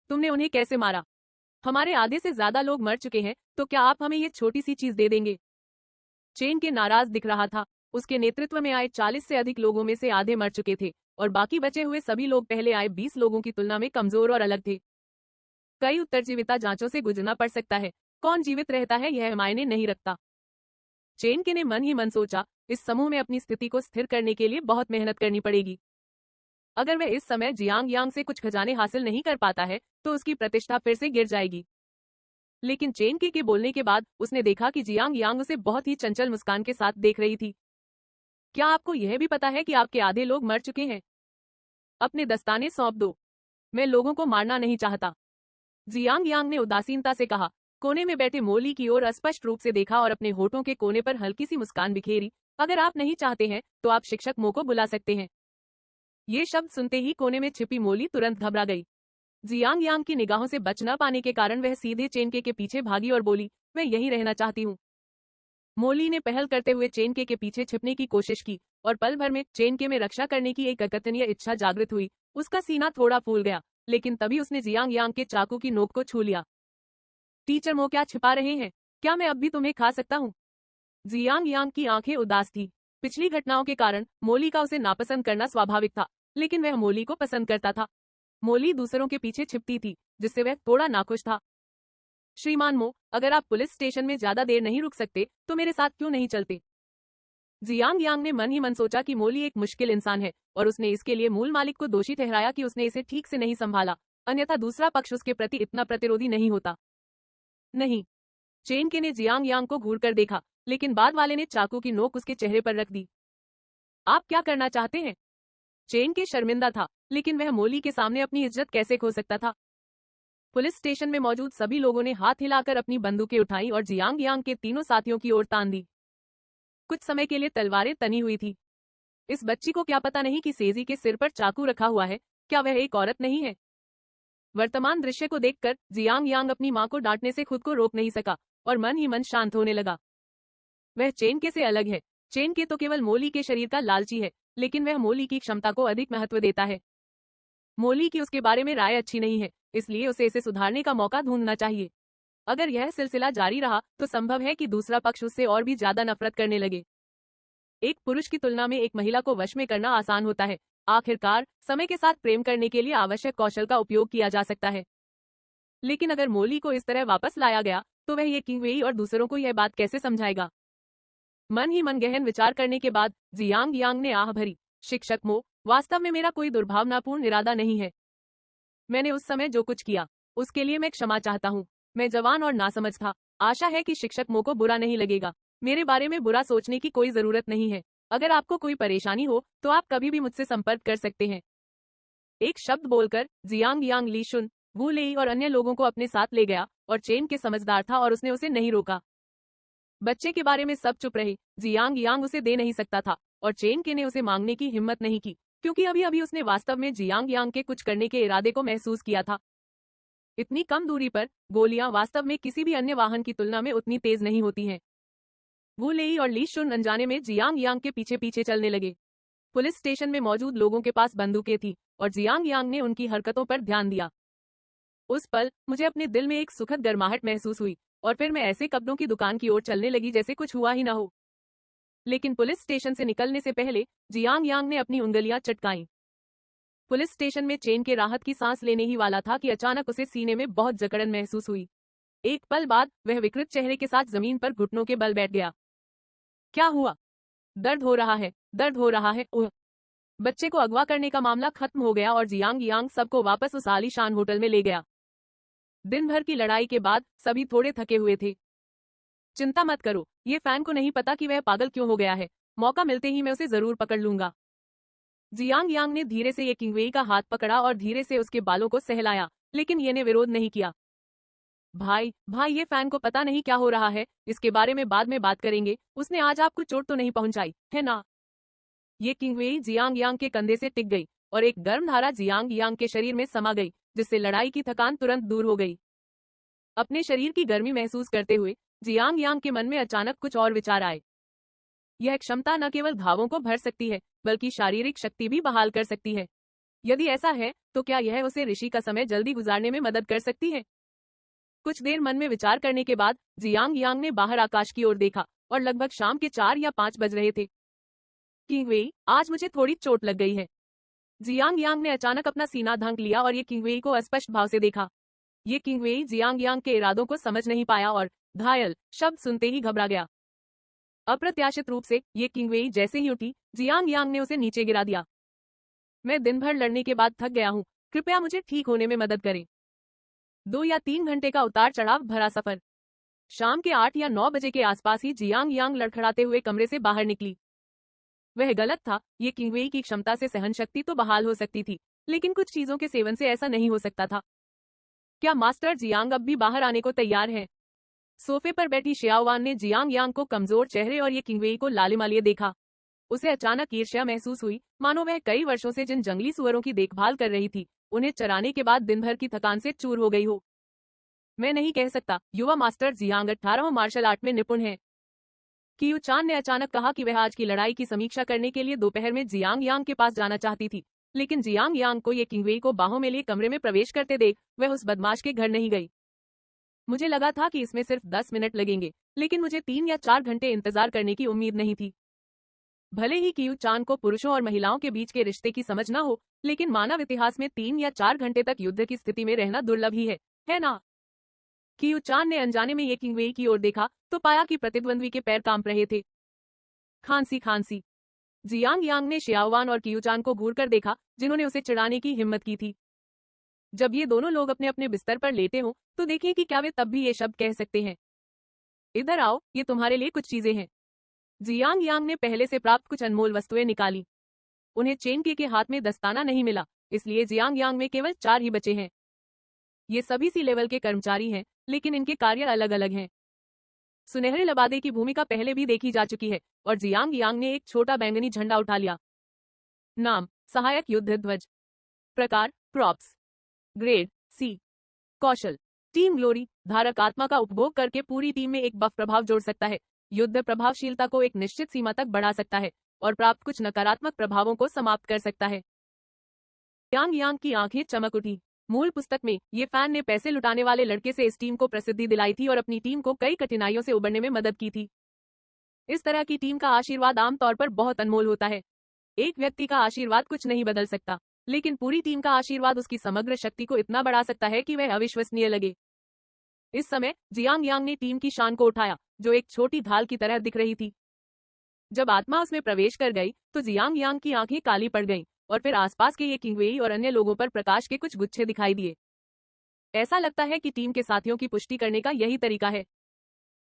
तुमने उन्हें कैसे मारा? हमारे आधे से ज्यादा लोग मर चुके हैं, तो क्या आप हमें ये छोटी सी चीज दे देंगे? चेन के नाराज दिख रहा था। उसके नेतृत्व में आए 40 से अधिक लोगों में से आधे मर चुके थे और बाकी बचे हुए सभी लोग पहले आए 20 लोगों की तुलना में कमजोर और अलग थे। कई उत्तरजीविता जांचों से गुजरना पड़ सकता है, कौन जीवित रहता है यह मायने नहीं रखता। चेन के ने मन ही मन सोचा, इस समूह में अपनी स्थिति को स्थिर करने के लिए बहुत मेहनत करनी पड़ेगी। अगर वह इस समय जियांग यांग से कुछ खजाने हासिल नहीं कर पाता है तो उसकी प्रतिष्ठा फिर से गिर जाएगी। लेकिन चेन के बोलने के बाद उसने देखा कि जियांग यांग उसे बहुत ही चंचल मुस्कान के साथ देख रही थी। क्या आपको यह भी पता है कि आपके आधे लोग मर चुके हैं? अपने दस्ताने सौंप दो, मैं लोगों को मारना नहीं चाहता। जियांग यांग ने उदासीनता से कहा। कोने में बैठे मोली की ओर स्पष्ट रूप से देखा और अपने होठों के कोने पर हल्की सी मुस्कान बिखेरी। अगर आप नहीं चाहते हैं तो आप शिक्षक मो को बुला सकते हैं। ये शब्द सुनते ही कोने में छिपी मोली तुरंत घबरा गई। जियांग यांग की निगाहों से बच न पाने के कारण वह सीधे चेन के पीछे भागी और बोली, मैं यहीं रहना चाहती हूँ। मोली ने पहल करते हुए चेन के पीछे छिपने की कोशिश की और पल भर में चेन के में रक्षा करने की एक अकथनीय इच्छा जागृत हुई। उसका सीना थोड़ा फूल गया, लेकिन तभी उसने जियांग यांग के चाकू की नोक को छू लिया। टीचर मो, क्या छिपा रहे हैं? क्या मैं अब भी तुम्हें खा सकता हूँ? जियांग यांग की आंखें उदास थी। पिछली घटनाओं के कारण मोली का उसे नापसंद करना स्वाभाविक था, लेकिन वह मोली को पसंद करता था। मोली दूसरों के पीछे छिपती थी, जिससे वह थोड़ा नाखुश था। श्रीमान मो, अगर आप पुलिस स्टेशन में ज्यादा देर नहीं रुक सकते तो मेरे साथ क्यों नहीं चलते? जियांग यांग ने मन ही मन सोचा कि मोली एक मुश्किल इंसान है और उसने इसके लिए मूल मालिक को दोषी ठहराया कि उसने इसे ठीक से नहीं संभाला, अन्यथा दूसरा पक्ष उसके प्रति इतना प्रतिरोधी नहीं होता। नहीं। चेन के ने जियांग यांग को घूर कर देखा, लेकिन बाद वाले ने चाकू की नोक उसके चेहरे पर रख दी। आप क्या करना चाहते हैं? चेन के शर्मिंदा था, लेकिन वह मोली के सामने अपनी इज्जत कैसे खो सकता था? पुलिस स्टेशन में मौजूद सभी लोगों ने हाथ हिलाकर अपनी बंदूकें उठाई और जियांग यांग के तीनों साथियों की ओर तान दी। कुछ समय के लिए तलवारें तनी हुई थी। इस बच्ची को क्या पता नहीं कि सेजी के सिर पर चाकू रखा हुआ है? क्या वह एक औरत नहीं है? वर्तमान दृश्य को देखकर जियांग यांग अपनी मां को डांटने से खुद को रोक नहीं सका और मन ही मन शांत होने लगा। वह चेन के से अलग है। चेन के तो केवल मोली के शरीर का लालची है, लेकिन वह मोली की क्षमता को अधिक महत्व देता है। मोली की उसके बारे में राय अच्छी नहीं है, इसलिए उसे इसे सुधारने का मौका ढूंढना चाहिए। अगर यह सिलसिला जारी रहा तो संभव है कि दूसरा पक्ष उससे और भी ज्यादा नफरत करने लगे। एक पुरुष की तुलना में एक महिला को वश में करना आसान होता है। आखिरकार समय के साथ प्रेम करने के लिए आवश्यक कौशल का उपयोग किया जा सकता है। लेकिन अगर मोली को इस तरह वापस लाया गया तो वह ये किंगवेई और दूसरों को यह बात कैसे समझाएगा? मन ही मन गहन विचार करने के बाद जियांग यांग ने आह भरी, शिक्षक मो, वास्तव में मेरा कोई दुर्भावनापूर्ण इरादा नहीं है। मैंने उस समय जो कुछ किया उसके लिए मैं क्षमा चाहता हूँ। मैं जवान और नासमझ था। आशा है कि शिक्षक मो को बुरा नहीं लगेगा। मेरे बारे में बुरा सोचने की कोई जरूरत नहीं है। अगर आपको कोई परेशानी हो तो आप कभी भी मुझसे संपर्क कर सकते हैं। एक शब्द बोलकर जियांग यांग लीशुन, वू लेई और अन्य लोगों को अपने साथ ले गया और चेन के समझदार था और उसने उसे नहीं रोका। बच्चे के बारे में सब चुप रहे। जियांग यांग उसे दे नहीं सकता था और चेन के ने उसे मांगने की हिम्मत नहीं की, क्योंकि अभी अभी उसने वास्तव में जियांग यांग के कुछ करने के इरादे को महसूस किया था। इतनी कम दूरी पर गोलियां वास्तव में किसी भी अन्य वाहन की तुलना में उतनी तेज नहीं होती हैं। वू लेई और ली शुन अनजाने में जियांग यांग के पीछे पीछे चलने लगे। पुलिस स्टेशन में मौजूद लोगों के पास बंदूकें थी और जियांग यांग ने उनकी हरकतों पर ध्यान दिया। उस पल मुझे अपने दिल में एक सुखद गर्माहट महसूस हुई और फिर मैं ऐसे कपड़ों की दुकान की ओर चलने लगी जैसे कुछ हुआ ही न हो। लेकिन पुलिस स्टेशन से निकलने से पहले जियांग यांग ने अपनी उंगलियां चटकाईं। पुलिस स्टेशन में चेन के राहत की सांस लेने ही वाला था कि अचानक उसे सीने में बहुत जकड़न महसूस हुई। एक पल बाद वह विकृत चेहरे के साथ जमीन पर घुटनों के बल बैठ गया। क्या हुआ? दर्द हो रहा है, दर्द हो रहा है। ओह! बच्चे को अगवा करने का मामला खत्म हो गया और जियांग यांग सबको वापस उस आलीशान होटल में ले गया। दिन भर की लड़ाई के बाद सभी थोड़े थके हुए थे। चिंता मत करो, ये फैन को नहीं पता कि वह पागल क्यों हो गया है। मौका मिलते ही मैं उसे जरूर पकड़ लूंगा। जियांग यांग ने धीरे से ये किंगवेई का हाथ पकड़ा और धीरे से उसके बालों को सहलाया, लेकिन ये ने विरोध नहीं किया। भाई भाई, ये फैन को पता नहीं क्या हो रहा है, इसके बारे में बाद में बात करेंगे। उसने आज आपको चोट तो नहीं पहुंचाई है ना? ये किंगवेई जियांग यांग के कंधे से टिक गई और एक गर्म धारा जियांग यांग के शरीर में समा गई, जिससे लड़ाई की थकान तुरंत दूर हो गई। अपने शरीर की गर्मी महसूस करते हुए जियांग यांग के मन में अचानक कुछ और विचार आए। यह क्षमता न केवल घावों को भर सकती है, बल्कि शारीरिक शक्ति भी बहाल कर सकती है। यदि ऐसा है तो क्या यह उसे ऋषि का समय जल्दी गुजारने में मदद कर सकती है? कुछ देर मन में विचार करने के बाद जियांग यांग ने बाहर आकाश की ओर देखा और लगभग शाम के 4 या 5 बज रहे थे। किंगवेई, आज मुझे थोड़ी चोट लग गई है। जियांग यांग ने अचानक अपना सीना ढांक लिया और ये किंगवेई को अस्पष्ट भाव से देखा। ये किंगवेई जियांग यांग के इरादों को समझ नहीं पाया और घायल शब्द सुनते ही घबरा गया। अप्रत्याशित रूप से ये किंगवेई जैसे ही उठी, जियांग यांग ने उसे नीचे गिरा दिया। मैं दिन भर लड़ने के बाद थक गया हूँ, कृपया मुझे ठीक होने में मदद करें। 2 या 3 घंटे का उतार चढ़ाव भरा सफर। शाम के 8 या 9 बजे के आसपास ही जियांग यांग लड़खड़ाते हुए कमरे से बाहर निकली। वह गलत था, ये किंगवेई की क्षमता से सहन शक्ति तो बहाल हो सकती थी, लेकिन कुछ चीजों के सेवन से ऐसा नहीं हो सकता था। क्या मास्टर जियांग अब भी बाहर आने को तैयार है? सोफे पर बैठी शियाओवान ने जियांग यांग को कमजोर चेहरे और ये किंगवेई को लालिमालिए देखा। उसे अचानक ईर्ष्या महसूस हुई, मानो वह कई वर्षों से जिन जंगली सुअरों की देखभाल कर रही थी, उन्हें चराने के बाद दिन भर की थकान से चूर हो गई हो। मैं नहीं कह सकता, युवा मास्टर जियांग 18 मार्शल आर्ट में निपुण है। कियू चान ने अचानक कहा कि वह आज की लड़ाई की समीक्षा करने के लिए दोपहर में जियांग यांग के पास जाना चाहती थी, लेकिन जियांग यांग को ये किंगवेई को बाहों में लिए कमरे में प्रवेश करते देख वह उस बदमाश के घर नहीं गई। मुझे लगा था कि इसमें सिर्फ 10 मिनट लगेंगे, लेकिन मुझे 3 या 4 घंटे इंतजार करने की उम्मीद नहीं थी। भले ही कियू चान को पुरुषों और महिलाओं के बीच के रिश्ते की समझ न हो, लेकिन मानव इतिहास में 3 या 4 घंटे तक युद्ध की स्थिति में रहना दुर्लभ ही है ना? कियू चान ने अनजाने में ये किंगवेई की ओर देखा तो पाया कि प्रतिद्वंद्वी के पैर कांप रहे थे। खांसी खांसी। जियांग यांग ने शियाओवान और कियू चान को घूरकर देखा, जिन्होंने उसे चिढ़ाने की हिम्मत की थी। जब ये दोनों लोग अपने अपने बिस्तर पर लेटे हों, तो देखिए कि क्या वे तब भी ये शब्द कह सकते हैं। इधर आओ, ये तुम्हारे लिए कुछ चीजें हैं। जियांग यांग ने पहले से प्राप्त कुछ अनमोल वस्तुएं निकाली। उन्हें चेन के हाथ में दस्ताना नहीं मिला, इसलिए जियांग यांग में केवल 4 ही बचे हैं। ये सभी सी लेवल के कर्मचारी हैं, लेकिन इनके कार्य अलग अलग हैं। सुनहरे लबादे की भूमिका पहले भी देखी जा चुकी है और जियांग यांग ने एक छोटा बैंगनी झंडा उठा लिया। नाम, सहायक युद्ध ध्वज। प्रकार, प्रॉप्स। ग्रेड, सी। कौशल, टीम ग्लोरी, धारक आत्मा का उपभोग करके पूरी टीम में एक बफ प्रभाव जोड़ सकता है, युद्ध प्रभावशीलता को एक निश्चित सीमा तक बढ़ा सकता है और प्राप्त कुछ नकारात्मक प्रभावों को समाप्त कर सकता है। जियांग यांग की आंखें चमक उठी। मूल पुस्तक में ये फैन ने पैसे लुटाने वाले लड़के से इस टीम को प्रसिद्धि दिलाई थी और अपनी टीम को कई कठिनाइयों से उबरने में मदद की थी। इस तरह की टीम का आशीर्वाद आमतौर पर बहुत अनमोल होता है। एक व्यक्ति का आशीर्वाद कुछ नहीं बदल सकता, लेकिन पूरी टीम का आशीर्वाद उसकी समग्र शक्ति को इतना बढ़ा सकता है कि वह अविश्वसनीय लगे। इस समय जियांग यांग ने टीम की शान को उठाया, जो एक छोटी ढाल की तरह दिख रही थी। जब आत्मा उसमें प्रवेश कर गई तो जियांग यांग की आंखें काली पड़ गईं और फिर आसपास के ये किंगवेई और अन्य लोगों पर प्रकाश के कुछ गुच्छे दिखाई दिए। ऐसा लगता है कि टीम के साथियों की पुष्टि करने का यही तरीका है।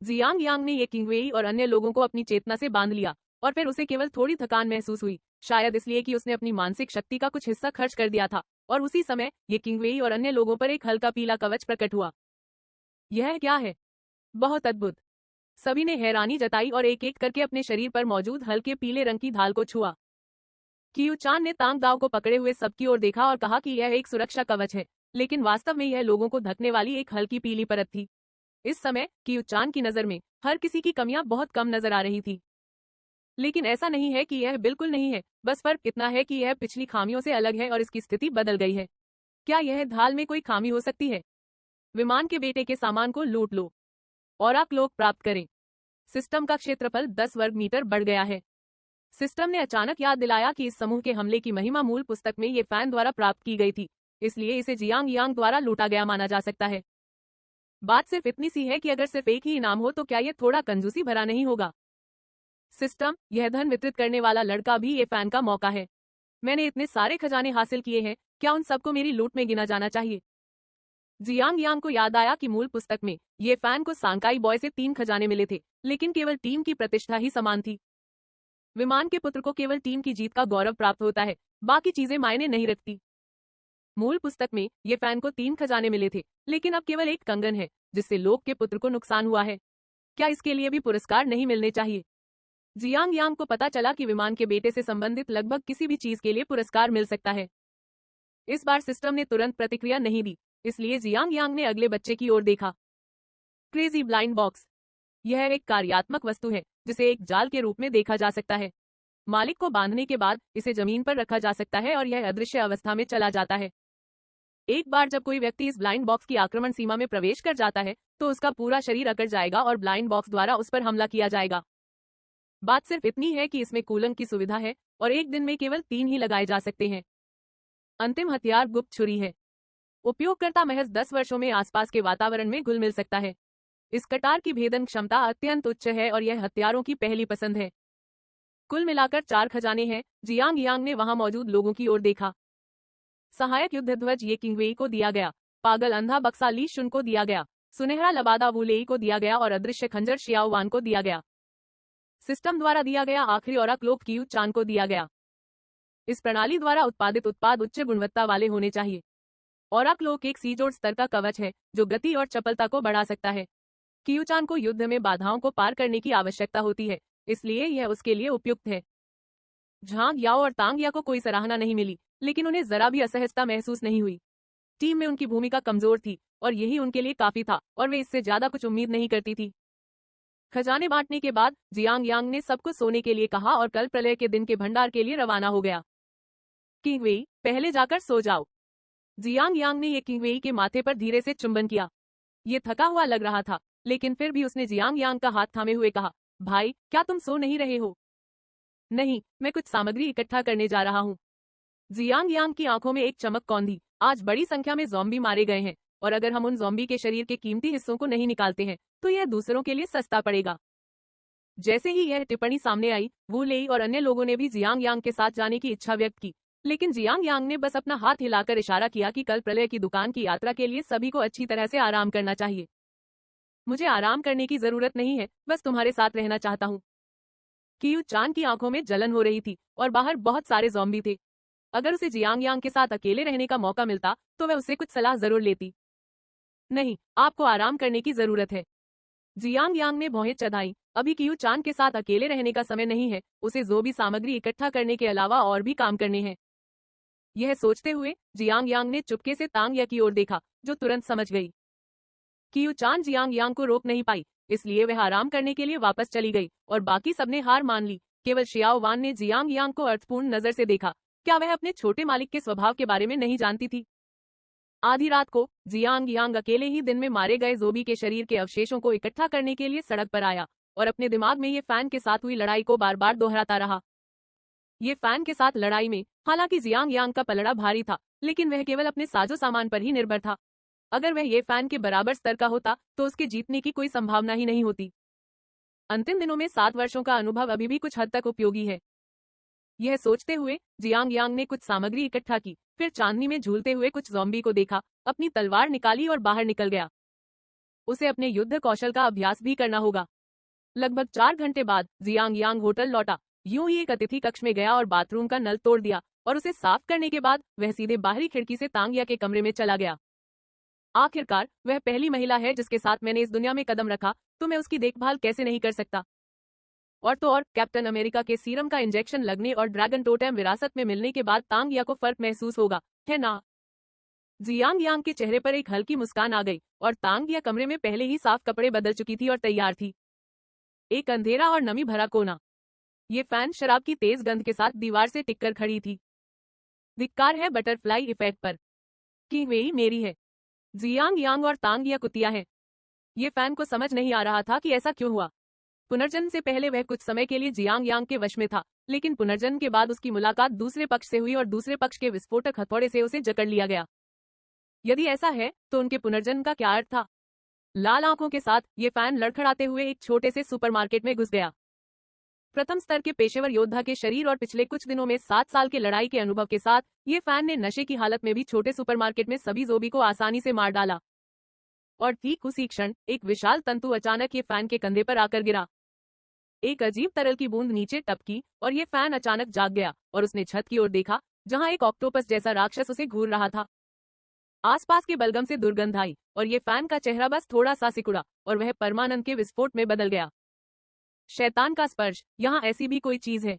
जियांग यांग ने ये किंगवेई और अन्य लोगों को अपनी चेतना से बांध लिया और फिर उसे केवल थोड़ी थकान महसूस हुई, शायद इसलिए कि उसने अपनी मानसिक शक्ति का कुछ हिस्सा खर्च कर दिया था। और उसी समय ये किंगवेई और अन्य लोगों पर एक हल्का पीला कवच प्रकट हुआ। यह क्या है? बहुत अद्भुत। सभी ने हैरानी जताई और एक एक करके अपने शरीर पर मौजूद हल्के पीले रंग की ढाल को छुआ। कियू चान ने तांग दाव को पकड़े हुए सबकी ओर देखा और कहा कि यह एक सुरक्षा कवच है, लेकिन वास्तव में यह लोगों को ढकने वाली एक हल्की पीली परत थी। इस समय कियू चान की नजर में हर किसी की कमियां बहुत कम नजर आ रही थी। लेकिन ऐसा नहीं है कि यह बिल्कुल नहीं है, बस फर्क इतना है कि यह पिछली खामियों से अलग है और इसकी स्थिति बदल गई है। क्या यह ढाल में कोई खामी हो सकती है? विमान के बेटे के सामान को लूट लो और आप लोग प्राप्त करें। सिस्टम का क्षेत्रफल 10 वर्ग मीटर बढ़ गया है। सिस्टम ने अचानक याद दिलाया कि इस समूह के हमले की महिमा मूल पुस्तक में ये फैन द्वारा प्राप्त की गई थी, इसलिए इसे जियांग यांग द्वारा लूटा गया माना जा सकता है। बात सिर्फ इतनी सी है कि अगर सिर्फ एक ही इनाम हो तो क्या यह थोड़ा कंजूसी भरा नहीं होगा? सिस्टम, यह धन वितरित करने वाला लड़का भी ये फैन का मौका है। मैंने इतने सारे खजाने हासिल किए हैं, क्या उन सबको मेरी लूट में गिना जाना चाहिए? जियांग यांग को याद आया कि मूल पुस्तक में ये फैन को सांकाई बॉय से 3 खजाने मिले थे, लेकिन केवल टीम की प्रतिष्ठा ही समान थी। विमान के पुत्र को केवल टीम की जीत का गौरव प्राप्त होता है, बाकी चीजें मायने नहीं रखती। मूल पुस्तक में ये फैन को 3 खजाने मिले थे, लेकिन अब केवल एक कंगन है, जिससे लोग के पुत्र को नुकसान हुआ है। क्या इसके लिए भी पुरस्कार नहीं मिलने चाहिए? जियांग यांग को पता चला कि विमान के बेटे से संबंधित लगभग किसी भी चीज के लिए पुरस्कार मिल सकता है। इस बार सिस्टम ने तुरंत प्रतिक्रिया नहीं दी, इसलिए जियांग यांग ने अगले बच्चे की ओर देखा। Crazy blind box. यह एक कार्यात्मक वस्तु है, जिसे एक जाल के रूप में देखा जा सकता है। मालिक को बांधने के बाद इसे जमीन पर रखा जा सकता है और यह अदृश्य अवस्था में चला जाता है। एक बार जब कोई व्यक्ति इस ब्लाइंड बॉक्स की आक्रमण सीमा में प्रवेश कर जाता है तो उसका पूरा शरीर अकड़ जाएगा और ब्लाइंड बॉक्स द्वारा उस पर हमला किया जाएगा। बात सिर्फ इतनी है कि इसमें कूलिंग की सुविधा है और एक दिन में केवल 3 ही लगाए जा सकते हैं। अंतिम हथियार गुप्त छुरी है। उपयोगकर्ता महज 10 वर्षों में आसपास के वातावरण में घुल मिल सकता है। इस कटार की भेदन क्षमता अत्यंत उच्च है और यह हत्यारों की पहली पसंद है। कुल मिलाकर 4 खजाने हैं। जियांग यांग ने वहां मौजूद लोगों की ओर देखा। सहायक युद्ध ध्वज ये किंगवेई को दिया गया, पागल अंधा बक्सा ली शुन को दिया गया, सुनहरा लबादा वुलेई को दिया गया और अदृश्य खंजर शियाओ वान को दिया गया। सिस्टम द्वारा दिया गया आखिरी और क्लोक कियू चान को दिया गया। इस प्रणाली द्वारा उत्पादित उत्पाद उच्च गुणवत्ता वाले होने चाहिए। और क्लोक एक सीजोड़ स्तर का कवच है जो गति और चपलता को बढ़ा सकता है। कियूचान को युद्ध में बाधाओं को पार करने की आवश्यकता होती है, इसलिए यह उसके लिए उपयुक्त है। झांग याओ और तांग या को कोई सराहना नहीं मिली, लेकिन उन्हें जरा भी असहजता महसूस नहीं हुई। टीम में उनकी भूमिका कमजोर थी और यही उनके लिए काफी था और वे इससे ज्यादा कुछ उम्मीद नहीं करती थी। खजाने बांटने के बाद जियांग यांग ने सबको सोने के लिए कहा और कल प्रलय के दिन के भंडार के लिए रवाना हो गया। किंगवेई, पहले जाकर सो जाओ। जियांग यांग ने ये किंगवेई के माथे पर धीरे से चुंबन किया। ये थका हुआ लग रहा था, लेकिन फिर भी उसने जियांग यांग का हाथ थामे हुए कहा, भाई क्या तुम सो नहीं रहे हो? नहीं, मैं कुछ सामग्री इकट्ठा करने जा रहा हूँ। जियांग यांग की आंखों में एक चमक कौंधी। आज बड़ी संख्या में ज़ॉम्बी मारे गए हैं और अगर हम उन ज़ॉम्बी के शरीर के कीमती हिस्सों को नहीं निकालते हैं तो यह दूसरों के लिए सस्ता पड़ेगा। जैसे ही यह टिप्पणी सामने आई, वू लेई और अन्य लोगों ने भी जियांग यांग के साथ जाने की इच्छा व्यक्त की, लेकिन जियांग यांग ने बस अपना हाथ हिलाकर इशारा किया कि कल प्रलय की दुकान की यात्रा के लिए सभी को अच्छी तरह से आराम करना चाहिए। मुझे आराम करने की जरूरत नहीं है, बस तुम्हारे साथ रहना चाहता हूँ। कियू चान की आंखों में जलन हो रही थी और बाहर बहुत सारे ज़ॉम्बी थे। अगर उसे जियांग यांग के साथ अकेले रहने का मौका मिलता तो वह उससे कुछ सलाह जरूर लेती। नहीं, आपको आराम करने की जरूरत है। जियांग यांग ने भौहें चढ़ाई। अभी कियू चान के साथ अकेले रहने का समय नहीं है, उसे ज़ोंबी सामग्री इकट्ठा करने के अलावा और भी काम करने हैं। यह सोचते हुए जियांग यांग ने चुपके से तांग या की ओर देखा, जो तुरंत समझ गई। कियू चान जियांग यांग को रोक नहीं पाई, इसलिए वह आराम करने के लिए वापस चली गई और बाकी सबने हार मान ली। केवल शियाओ वान ने जियांग यांग को अर्थपूर्ण नजर से देखा। क्या वह अपने छोटे मालिक के स्वभाव के बारे में नहीं जानती थी? आधी रात को जियांग यांग अकेले ही दिन में मारे गए ज़ोंबी के शरीर के अवशेषों को इकट्ठा करने के लिए सड़क पर आया और अपने दिमाग में ये फैन के साथ हुई लड़ाई को बार बार दोहराता रहा। ये फैन के साथ लड़ाई में हालांकि जियांग यांग का पलड़ा भारी था, लेकिन वह केवल अपने साजो सामान पर ही निर्भर था। अगर वह ये फैन के बराबर स्तर का होता तो उसके जीतने की कोई संभावना ही नहीं होती। अंतिम दिनों में 7 वर्षों का अनुभव अभी भी कुछ हद तक उपयोगी है। यह सोचते हुए जियांग यांग ने कुछ सामग्री इकट्ठा की, फिर चांदनी में झूलते हुए कुछ ज़ॉम्बी को देखा, अपनी तलवार निकाली और बाहर निकल गया। उसे अपने युद्ध कौशल का अभ्यास भी करना होगा। लगभग 4 घंटे बाद जियांग यांग होटल लौटा। यूं ही एक अतिथि कक्ष में गया और बाथरूम का नल तोड़ दिया और उसे साफ करने के बाद वह सीधे बाहरी खिड़की से तांगिया के कमरे में चला गया। आखिरकार वह पहली महिला है जिसके साथ मैंने इस दुनिया में कदम रखा, तो मैं उसकी देखभाल कैसे नहीं कर सकता। और तो और कैप्टन अमेरिका के सीरम का इंजेक्शन लगने और ड्रैगन टोटेम विरासत में मिलने के बाद तांगिया को फर्क महसूस होगा, है ना? जियांग यांग के चेहरे पर एक हल्की मुस्कान आ गई और तांगिया कमरे में पहले ही साफ कपड़े बदल चुकी थी और तैयार थी। एक अंधेरा और नमी भरा कोना। ये फैन शराब की तेज गंध के साथ दीवार से टिककर खड़ी थी। धिक्कार है बटरफ्लाई इफेक्ट पर। किंगवेई मेरी है। जियांग यांग और तांगिया कुतिया है। ये फैन को समझ नहीं आ रहा था कि ऐसा क्यों हुआ। पुनर्जन्म से पहले वह कुछ समय के लिए जियांग यांग के वश में था, लेकिन पुनर्जन्म के बाद उसकी मुलाकात दूसरे पक्ष से हुई और दूसरे पक्ष के विस्फोटक हथौड़े से उसे जकड़ लिया गया। यदि ऐसा है तो उनके पुनर्जन्म का क्या अर्थ था? लाल आंखों के साथ ये फैन लड़खड़ाते हुए एक छोटे से सुपरमार्केट में घुस गया। प्रथम स्तर के पेशेवर योद्धा के शरीर और पिछले कुछ दिनों में 7 साल के लड़ाई के अनुभव के साथ ये फैन ने नशे की हालत में भी छोटे सुपरमार्केट में सभी ज़ोंबी को आसानी से मार डाला। और ठीक उसी क्षण एक विशाल तंतु अचानक ये फैन के कंधे पर आकर गिरा। एक अजीब तरल की बूंद नीचे टपकी और ये फैन अचानक जाग गया और उसने छत की ओर देखा, जहां एक ऑक्टोपस जैसा राक्षस उसे घूर रहा था। आसपास के बलगम से दुर्गंध आई और ये फैन का चेहरा बस थोड़ा सा सिकुड़ा और वह परमानंद के विस्फोट में बदल गया। शैतान का स्पर्श, यहाँ ऐसी भी कोई चीज है।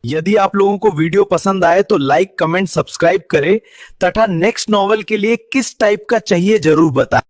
यदि आप लोगों को वीडियो पसंद आए तो लाइक, कमेंट, सब्सक्राइब करें तथा नेक्स्ट नॉवल के लिए किस टाइप का चाहिए जरूर बताएं।